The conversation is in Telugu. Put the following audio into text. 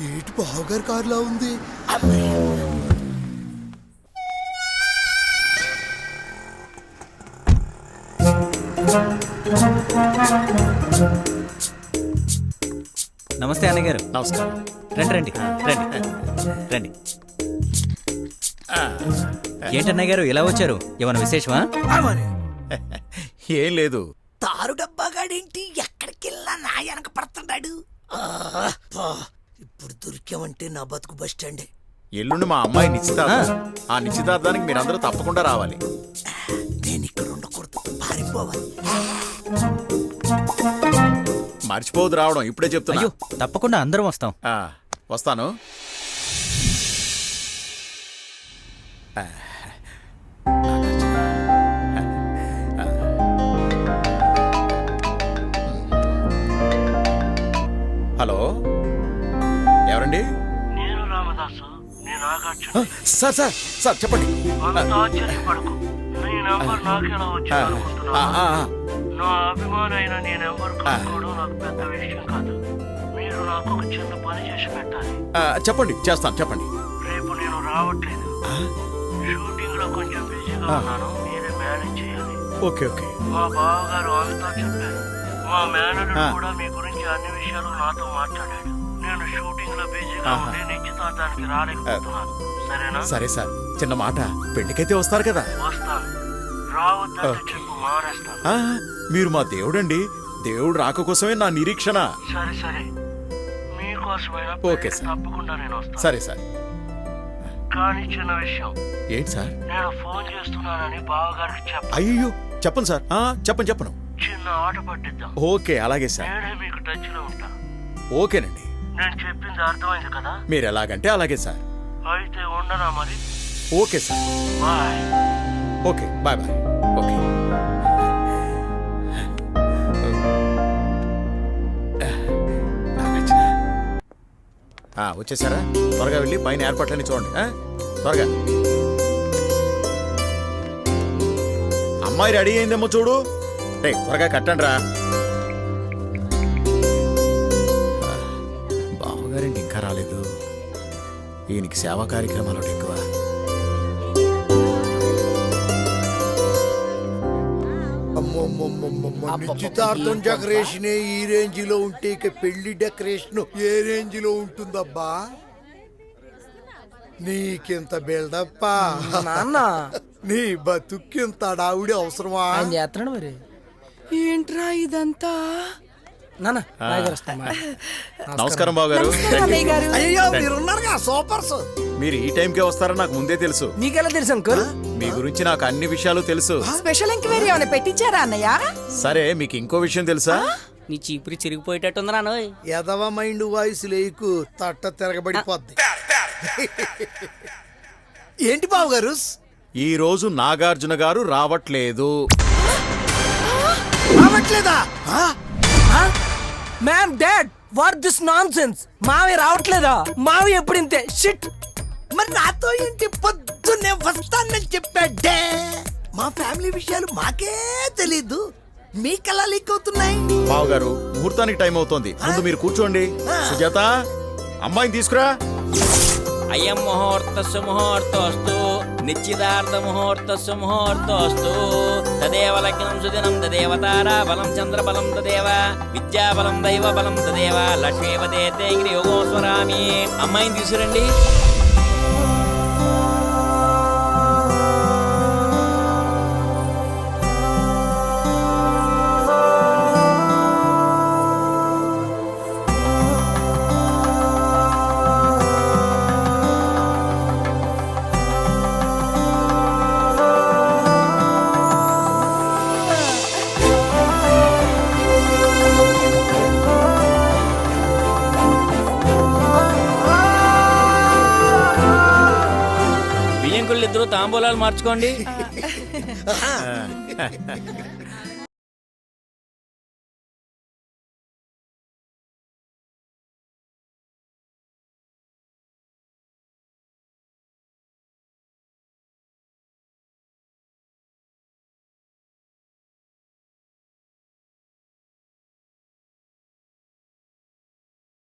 ఏటి బావగారి కారులా ఉంది. నమస్తే అన్నయ్య గారు. నమస్కారం. రండి రండి రండి రండి. ఏంటన్నయ్య గారు ఇలా వచ్చారు? ఏమైనా విశేషమా? ఏం లేదు. తారు డబ్బాగాడేంటి ఎక్కడికి వెళ్ళా నా వెనక పడుతున్నాడు. ఇప్పుడు దొరికామంటే నా బతుకు బస్ స్టాండే. ఎల్లుండి మా అమ్మాయి నిశ్చితార్థం. ఆ నిశ్చితార్థానికి మీరందరూ తప్పకుండా రావాలి. నేను ఇక్కడ ఉండకూడదు, పారిపోవాలి. మర్చిపోవద్దు రావడం, ఇప్పుడే చెప్తున్నా. అయ్యో తప్పకుండా అందరం వస్తాం. వస్తాను. హలో, ఎవరండి? నేను రామదాసు, నేను ఆకాశం. సార్ సార్ సార్ చెప్పండి. అంత ఆశ్చర్యపడకు. నీ నెంబర్ నాకెలా వచ్చిందనుకుంటున్నా? నా అభిమానైన నీ నెంబర్ కనుక్కోవడం నాకు పెద్ద విషయం కాదు. మీరు నాకు ఒక చిన్న పని చేసి పెట్టాలి. చెప్పండి, చేస్తాను. చెప్పండి. రేపు నేను రావట్లేదు. షూటింగ్ లో కొంచెం బిజీగా ఉన్నాను. మీరే మేనేజ్ చేయాలి. Okay okay. మా బావగారు ఆమెతో చెప్పారు. మా మేనేజర్ కూడా మీ గురించి అన్ని విషయాలు నాతో మాట్లాడాడు. నేను షూటింగ్ లో బిజీగా ఉండి నిశ్చితార్థానికి రాలేకపోతున్నాను. సరేనా? సరే సార్, చిన్న మాట. పెళ్లికైతే వస్తారు కదా? వస్తాను. రావద్దంటే చెప్పు, మానేస్తాను. మీరు మా దేవుడండి. దేవుడు రాక కోసమే నా నిరీక్షణ. సరే సరే, మీకోసమైనా ఓకే సార్. తప్పకుండా నేను వస్తాను. సరే సార్. కానీ చిన్న విషయం. ఏంటి సార్? నేను ఫోన్ చేస్తున్నానని బావగారికి చెప్ప. అయ్యో చెప్పను సార్. చెప్పను. చిన్న ఆట పట్టిద్దాం. ఓకే, అలాగే సార్. నేనే మీకు టచ్ లో ఉంటా. ఓకేనండి. నేను చెప్పింది అర్థమైంది కదా? మీరు ఎలాగంటే అలాగే సార్. అయితే ఉండనా మరి? Okay sir. Bye. Okay, bye bye. Okay. వచ్చేసారా? త్వరగా వెళ్ళి పైన ఏర్పాట్లన్నీ చూడండి. త్వరగా. అమ్మాయి రెడీ అయిందేమో చూడు. త్వరగా కట్టండి రా. బావగారండి ఇంకా రాలేదు. ఈయనకి సేవా కార్యక్రమాలు ఎక్కువ. నిశ్చితార్థం డెకరేషన్ ఈ రేంజ్ లో ఉంటే ఇక పెళ్లి డెకరేషన్ ఏ రేంజ్ లో ఉంటుందబ్బా? నీకింత బిల్డప్పా నాన్న? నీ బతుక్కింత అడావిడి అవసరమా? చేస్తున్నాడు మరి. ఏంట్రా ఇదంతా? నాన్న నమస్కారం బావగారు. అయ్యో మీరున్నారుగా సూపర్స్. మీరు ఈ టైంకే వస్తారని నాకు ముందే తెలుసు. మీకెలా తెలుసు అంకుల్? మీ గురించి నాకు అన్ని విషయాలు తెలుసు. స్పెషల్ ఎంక్వైరీ ఏమైనా పెట్టించారా అన్నయ్య? సరే, మీకు ఇంకో విషయం తెలుసా? నీ చీపురి చిరిగిపోయేటట్టుంది నాన్న. ఎదవ మైండ్ వాయిస్ లేకు తట్ట తిరగబడిపోద్ది. ఏంటి బావగారు? ఈ రోజు నాగార్జున గారు రావట్లేదు. రావట్లేదా? Ma'am dad what this nonsense? మావి రావట్లేదా? మావి ఎప్పుడు ఇంతే షిట్. మరి నాతో ఏంటి పొద్దున్నే వస్తానని చెప్పాడే? మా ఫ్యామిలీ విషయాలు మాకే తెలీదు, మీకెలా లీక్ అవుతున్నాయి? బావగారు, ముహూర్తానికి టైం అవుతోంది. ముందు మీరు కూర్చోండి. సుజాత, అమ్మాయిని తీసుకురా. అయం ముహూర్తస్సు ముహూర్తోస్తు నిశ్చితార్థ ముహూర్తస్సు ముహూర్తోస్తు తదేవ లగ్నం సుదినం తదేవ తారా బలం చంద్రబలం తదేవ విద్యాబలం దైవ బలం తదేవ లక్ష్మీపదే యోగో స్వరామి. అమ్మాయిని తీసుకురండి. ఇద్దరు తాంబూలాలు మార్చుకోండి.